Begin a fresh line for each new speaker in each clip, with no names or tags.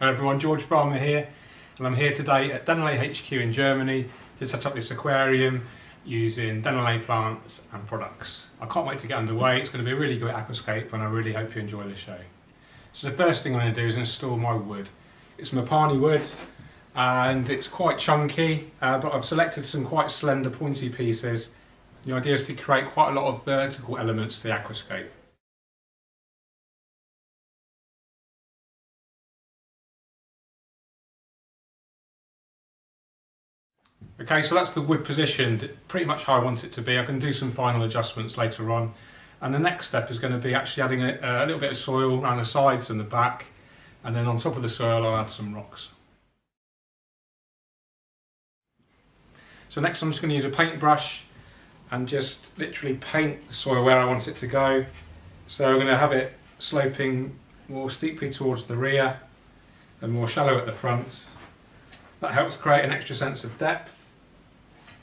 Hello everyone, George Farmer here, and I'm here today at Dennerle HQ in Germany to set up this aquarium using Dennerle plants and products. I can't wait to get underway. It's going to be a really good aquascape and I really hope you enjoy the show. So the first thing I'm going to do is install my wood. It's Mapani wood and it's quite chunky, but I've selected some quite slender pointy pieces. The idea is to create quite a lot of vertical elements to the aquascape. Okay, so that's the wood positioned, pretty much how I want it to be. I can do some final adjustments later on. And the next step is going to be actually adding a little bit of soil around the sides and the back. And then on top of the soil, I'll add some rocks. So next I'm just going to use a paintbrush and just literally paint the soil where I want it to go. So I'm going to have it sloping more steeply towards the rear and more shallow at the front. That helps create an extra sense of depth.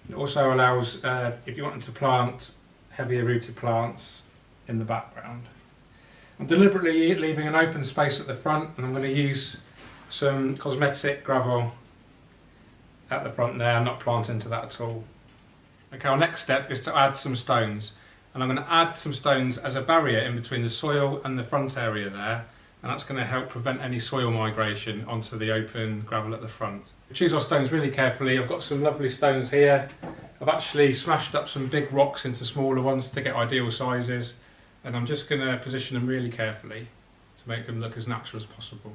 It also allows, if you want to plant heavier rooted plants in the background. I'm deliberately leaving an open space at the front and I'm going to use some cosmetic gravel at the front there. I'm not planting into that at all. Okay, our next step is to add some stones. And I'm going to add some stones as a barrier in between the soil and the front area there. And that's going to help prevent any soil migration onto the open gravel at the front. We choose our stones really carefully. I've got some lovely stones here. I've actually smashed up some big rocks into smaller ones to get ideal sizes, and I'm just going to position them really carefully to make them look as natural as possible.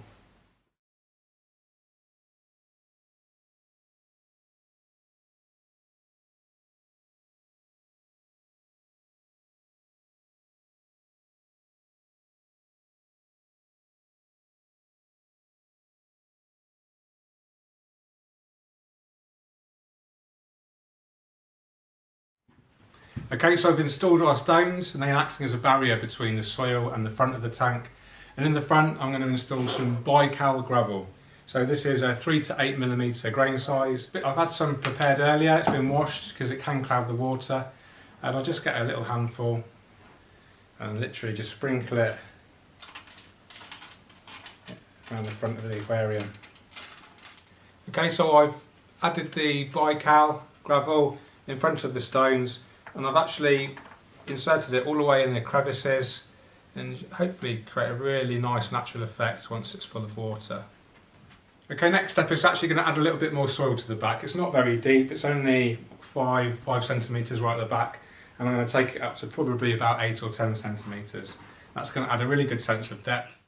Okay, so I've installed our stones and they're acting as a barrier between the soil and the front of the tank. And in the front I'm going to install some bical gravel. So this is a 3 to 8 millimeter grain size. I've had some prepared earlier, it's been washed because it can cloud the water. And I'll just get a little handful and literally just sprinkle it around the front of the aquarium. Okay, so I've added the bical gravel in front of the stones. And I've actually inserted it all the way in the crevices and hopefully create a really nice natural effect once it's full of water. Okay, next step is actually going to add a little bit more soil to the back. It's not very deep, it's only 5 centimetres right at the back, and I'm going to take it up to probably about 8 or 10 centimetres. That's going to add a really good sense of depth.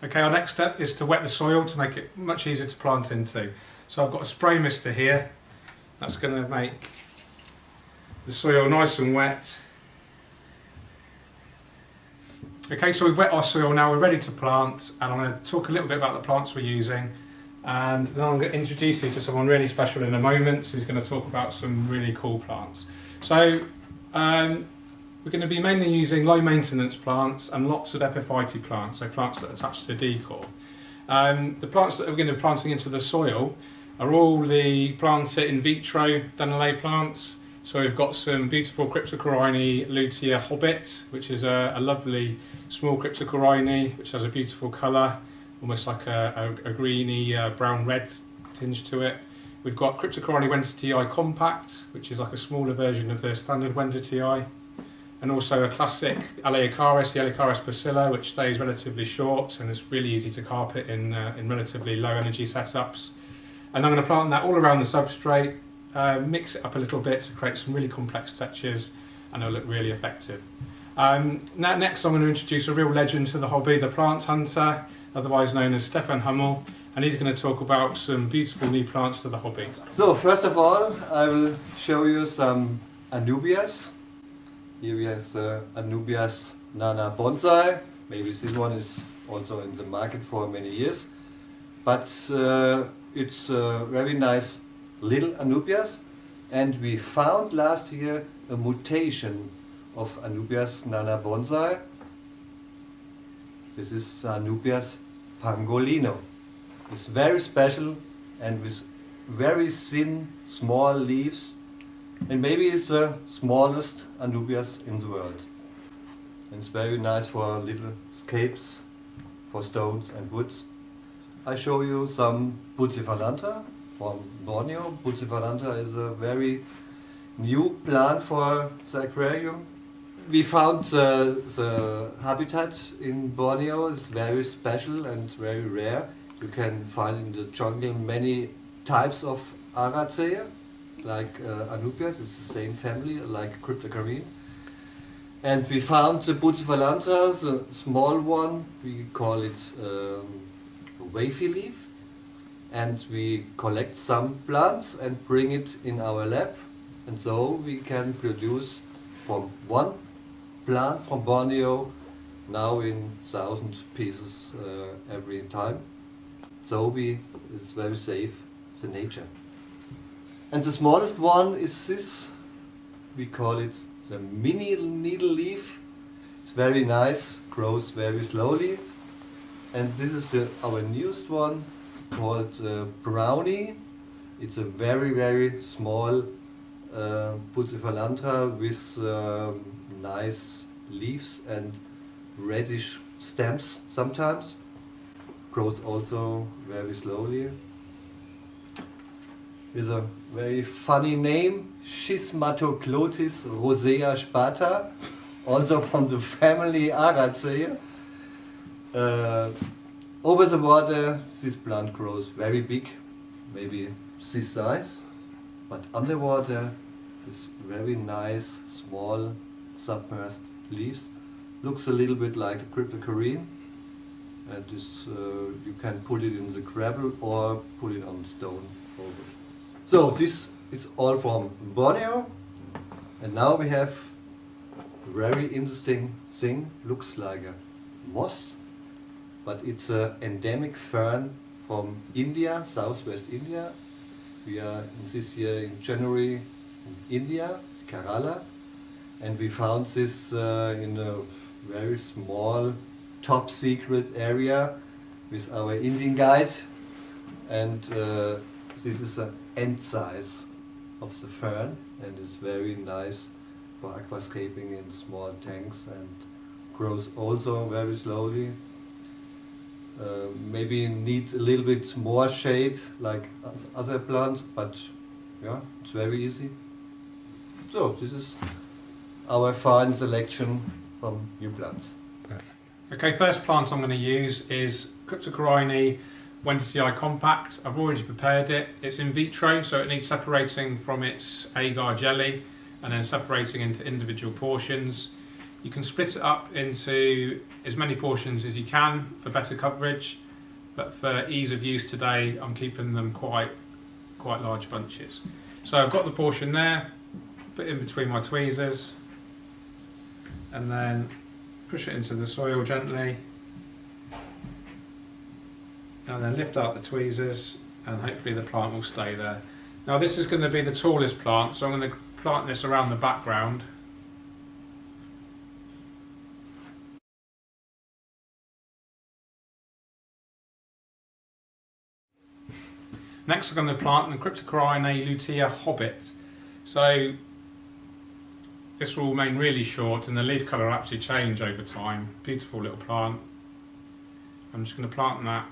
Okay, our next step is to wet the soil to make it much easier to plant into. So I've got a spray mister here. That's going to make the soil nice and wet. Okay, so we've wet our soil now, we're ready to plant, and I'm going to talk a little bit about the plants we're using, and then I'm going to introduce you to someone really special in a moment who's going to talk about some really cool plants. So we're going to be mainly using low maintenance plants and lots of epiphyte plants, so plants that attach to decor. The plants that we're going to be planting into the soil are all the planted in vitro Dennerle plants. So we've got some beautiful Cryptocoryne lutea hobbit, which is a lovely small Cryptocoryne which has a beautiful colour, almost like a greeny brown-red tinge to it. We've got Cryptocoryne wendetii compact, which is like a smaller version of the standard wendetii. And also a classic Aleacaris, the Aleacaris bacilla, which stays relatively short and is really easy to carpet in relatively low energy setups. And I'm going to plant that all around the substrate, mix it up a little bit to create some really complex textures, and it'll look really effective. Next I'm going to introduce a real legend to the hobby, the plant hunter, otherwise known as Stefan Hummel, and he's going to talk about some beautiful new plants to the hobby.
So first of all I will show you some anubias. Here we have Anubias Nana Bonsai. Maybe this one is also in the market for many years. But it's a very nice little Anubias. And we found last year a mutation of Anubias Nana Bonsai. This is Anubias pangolino. It's very special and with very thin, small leaves. And maybe it's the smallest Anubias in the world. and it's very nice for little scapes, for stones and woods. I show you some Bucephalantha from Borneo. Bucephalantha is a very new plant for the aquarium. We found the habitat in Borneo is very special and very rare. You can find in the jungle many types of Araceae, like Anubias, it's the same family, like Cryptocarine. And we found the Bucephalantha, the small one, we call it wavy leaf. And we collect some plants and bring it in our lab. And so we can produce from one plant from Borneo now in 1,000 pieces every time. So it's very safe, the nature. And the smallest one is this. We call it the mini needle leaf. It's very nice, grows very slowly. And this is our newest one called Brownie. It's a very small Bucephalantha with nice leaves and reddish stems sometimes. Grows also very slowly. With a very funny name, Schismatoglotis rosea spata, also from the family Araceae. Over the water, this plant grows very big, maybe this size, but underwater, this very nice, small, submersed leaves. Looks a little bit like a Cryptocarine, and this, you can put it in the gravel or put it on stone over. So this is all from Borneo, and now we have a very interesting thing. Looks like a moss, but it's an endemic fern from India, southwest India. We are this year in January in India, Kerala, and we found this in a very small, top secret area with our Indian guide, and this is an end size of the fern, and it's very nice for aquascaping in small tanks and grows also very slowly. Maybe need a little bit more shade like other plants, but yeah, it's very easy. So this is our fine selection from new plants.
Okay, first plant I'm going to use is Cryptocarine Wendertii compact. I've already prepared it. It's in vitro, so it needs separating from its agar jelly and then separating into individual portions. You can split it up into as many portions as you can for better coverage, but for ease of use today, I'm keeping them quite large bunches. So I've got the portion there, put it in between my tweezers, and then push it into the soil gently, and then lift out the tweezers, and hopefully the plant will stay there. Now this is going to be the tallest plant, so I'm going to plant this around the background. Next I'm going to plant the Cryptocarine lutea hobbit. So this will remain really short and the leaf colour will actually change over time. Beautiful little plant. I'm just going to plant that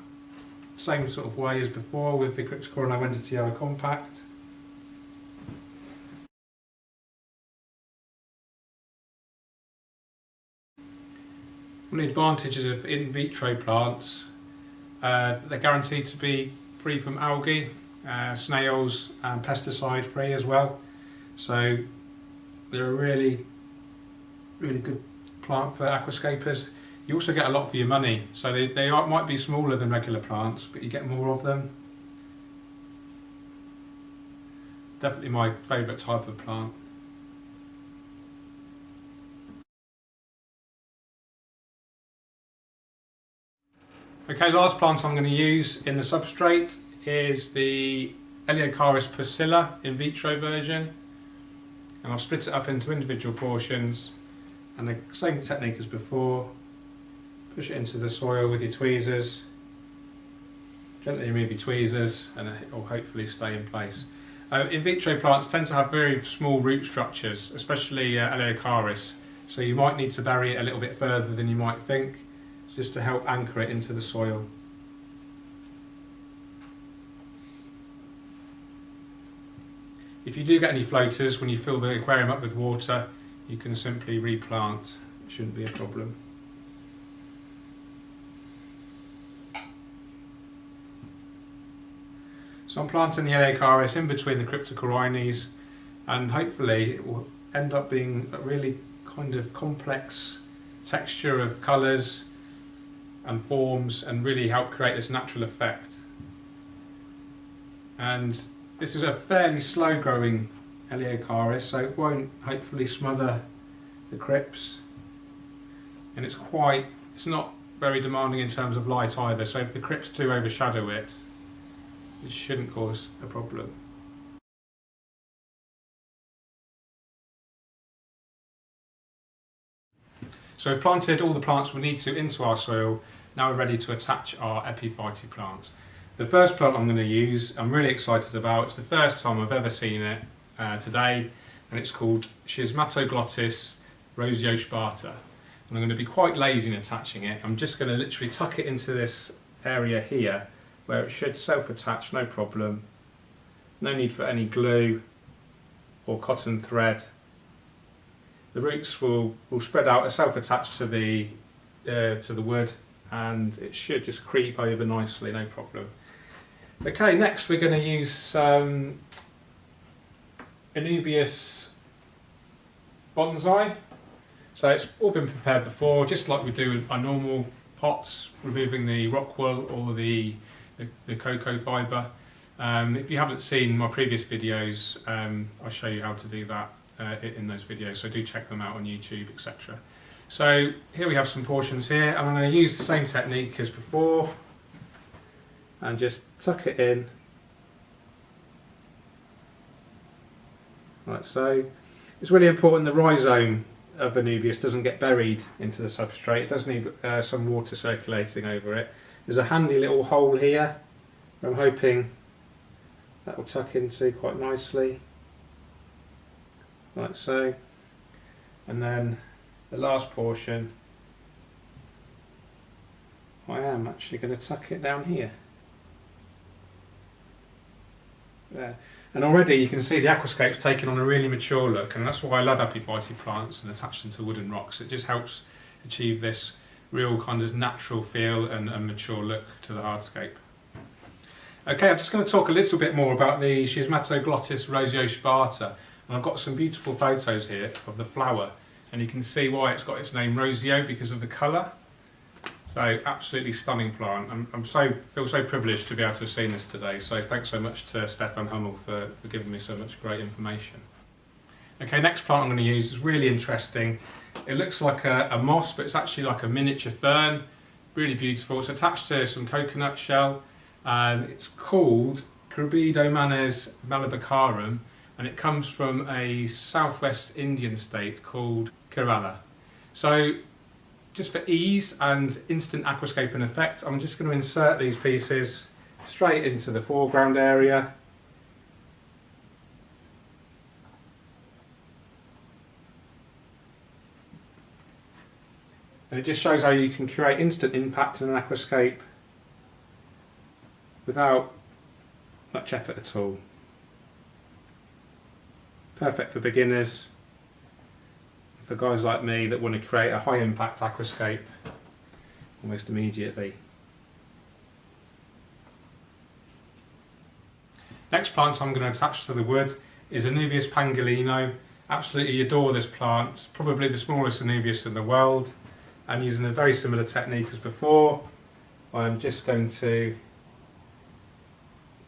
same sort of way as before with the Cryptocarine Wendertii compact. One of the advantages of in vitro plants, they're guaranteed to be free from algae, snails, and pesticide free as well. So they're a really good plant for aquascapers. You also get a lot for your money. So they might be smaller than regular plants, but you get more of them. Definitely my favourite type of plant. Okay, last plant I'm going to use in the substrate is the Eleocharis pusilla in vitro version, and I'll split it up into individual portions, and the same technique as before. Push it into the soil with your tweezers, gently remove your tweezers, and it will hopefully stay in place. In vitro plants tend to have very small root structures, especially Eleocharis, so you might need to bury it a little bit further than you might think, just to help anchor it into the soil. If you do get any floaters when you fill the aquarium up with water, you can simply replant. It shouldn't be a problem. So I'm planting the Eleocharis in between the Cryptocorynes, and hopefully it will end up being a really kind of complex texture of colours and forms, and really help create this natural effect. And this is a fairly slow growing Eleocharis, so it won't hopefully smother the crypts, and it's not very demanding in terms of light either, so if the crypts do overshadow it, it shouldn't cause a problem. So we've planted all the plants we need to into our soil. Now we're ready to attach our epiphyte plants. The first plant I'm going to use, I'm really excited about. It's the first time I've ever seen it today, and it's called Schismatoglottis roseospata. And I'm going to be quite lazy in attaching it. I'm just going to literally tuck it into this area here, where it should self-attach, no problem. No need for any glue or cotton thread. The roots will spread out and self-attach to the wood, and it should just creep over nicely, no problem. Okay, next we're going to use some Anubias bonsai. So it's all been prepared before, just like we do with our normal pots, removing the rock wool or the cocoa fibre. If you haven't seen my previous videos, I'll show you how to do that in those videos, so do check them out on YouTube, etc. So here we have some portions here, and I'm going to use the same technique as before and just tuck it in like so. It's really important the rhizome of Anubias doesn't get buried into the substrate. It does need some water circulating over it. There's a handy little hole here I'm hoping that will tuck into quite nicely, like so. And then the last portion, I am actually going to tuck it down here. There. And already you can see the aquascape's taken on a really mature look, and that's why I love epiphyte plants and attach them to wooden rocks. It just helps achieve this real kind of natural feel and mature look to the hardscape. Okay, I'm just going to talk a little bit more about the Schismatoglottis roseospata, and I've got some beautiful photos here of the flower, and you can see why it's got its name Roseo, because of the colour. So absolutely stunning plant. Feel so privileged to be able to have seen this today, so thanks so much to Stefan Hummel for giving me so much great information. Okay, next plant I'm going to use is really interesting. It looks like a moss, but it's actually like a miniature fern. Really beautiful. It's attached to some coconut shell. It's called Cubidomanes malabacarum, and it comes from a southwest Indian state called Kerala. So just for ease and instant aquascaping effect, I'm just going to insert these pieces straight into the foreground area. And it just shows how you can create instant impact in an aquascape without much effort at all. Perfect for beginners, for guys like me that want to create a high impact aquascape almost immediately. Next plant I'm going to attach to the wood is Anubias pangolino. Absolutely adore this plant. It's probably the smallest Anubias in the world, and using a very similar technique as before, I'm just going to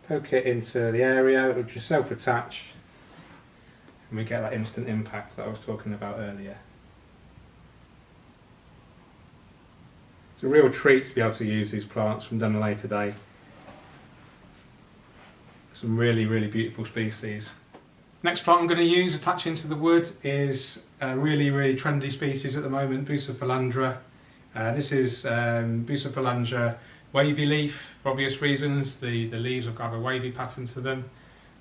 poke it into the area, it will just self-attach, and we get that instant impact that I was talking about earlier. It's a real treat to be able to use these plants from Dennerle today. Some really, really beautiful species. Next plant I'm going to use attaching to the wood is a really, really trendy species at the moment, Bucephalandra. This is Bucephalandra wavy leaf, for obvious reasons. The leaves have got a wavy pattern to them.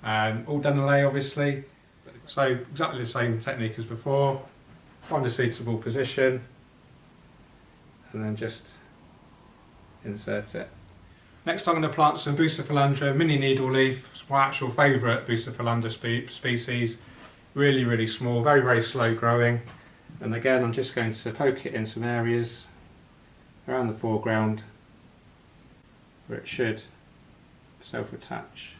All Dennerle obviously. So exactly the same technique as before. find a suitable position and then just insert it. Next I'm going to plant some Bucephalandra mini needle leaf. It's my actual favourite Bucephalandra species. Really small, very slow growing. And again I'm just going to poke it in some areas around the foreground where it should self-attach.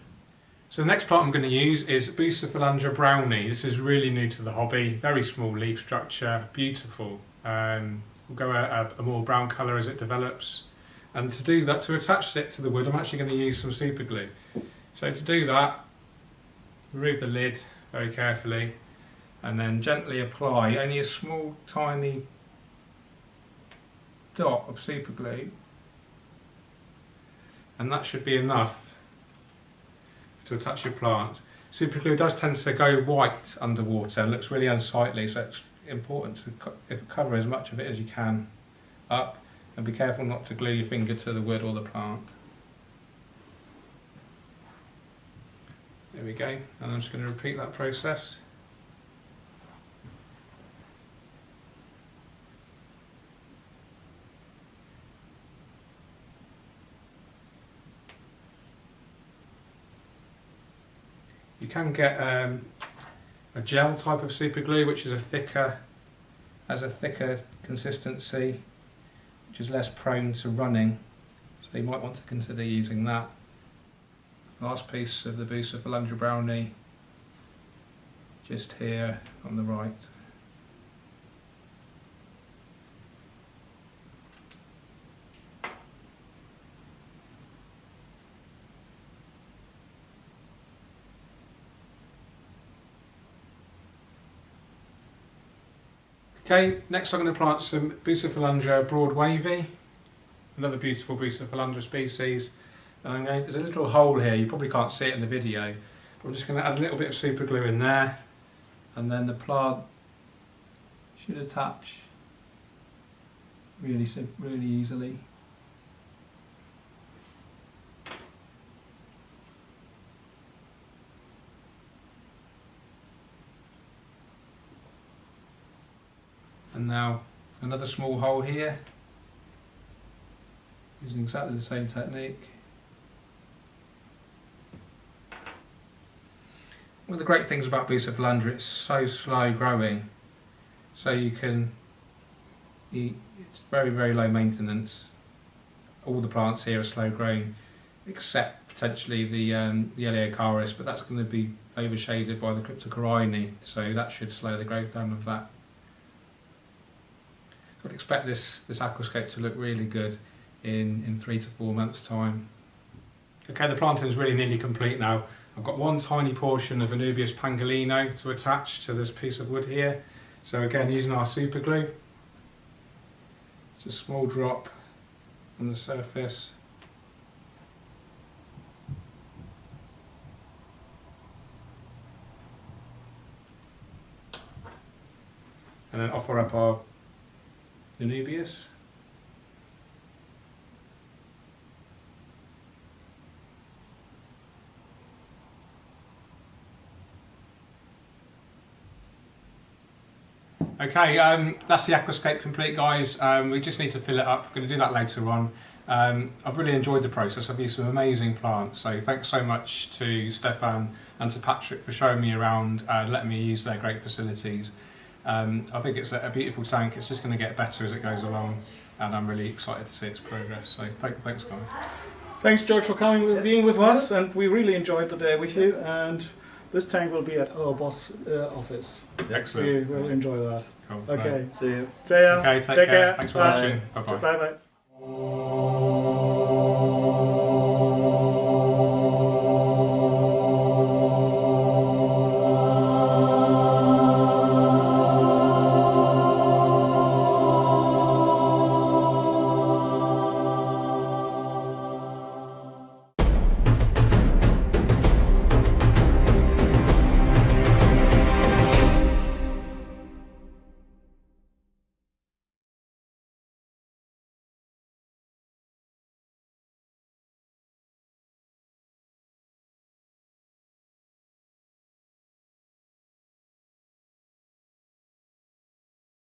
So the next plant I'm going to use is Bucephalandra brownie. This is really new to the hobby, very small leaf structure, beautiful. We'll go a more brown colour as it develops. And to do that, to attach it to the wood, I'm actually going to use some super glue. So to do that, remove the lid very carefully and then gently apply only a small tiny dot of super glue, and that should be enough to attach your plant. Super glue does tend to go white underwater and looks really unsightly, so it's important to cover as much of it as you can up, and be careful not to glue your finger to the wood or the plant. There we go, and I'm just going to repeat that process. You can get a gel type of super glue which is has a thicker consistency, which is less prone to running, so you might want to consider using that. Last piece of the Bucephalandra brownie, just here on the right. Okay, next I'm going to plant some Bucephalandra broad wavy, another beautiful Bucephalandra species. And there's a little hole here, you probably can't see it in the video, but I'm just going to add a little bit of super glue in there, and then the plant should attach really easily. And now another small hole here, using exactly the same technique. One of the great things about Bucephalandra, it's so slow growing, so it's very low maintenance. All the plants here are slow growing, except potentially the Eleocharis, but that's going to be overshaded by the Cryptocorini, so that should slow the growth down of that. I'd expect this aquascape to look really good in 3 to 4 months' time. Okay, the planting is really nearly complete now. I've got one tiny portion of Anubias pangolino to attach to this piece of wood here. So again, using our super glue, just a small drop on the surface. And then offer up our Anubias. Okay, that's the aquascape complete, guys. We just need to fill it up. We're going to do that later on. I've really enjoyed the process. I've used some amazing plants, so thanks so much to Stefan and to Patrick for showing me around and letting me use their great facilities. I think it's a beautiful tank. It's just going to get better as it goes along, and I'm really excited to see its progress. So thanks, guys.
Thanks, George, for being with us, and we really enjoyed the day with you. And this tank will be at our boss office.
Excellent.
We will enjoy that.
Cool.
Okay.
See you.
See ya.
Okay, take care. Thanks for watching. Bye bye.
Bye bye.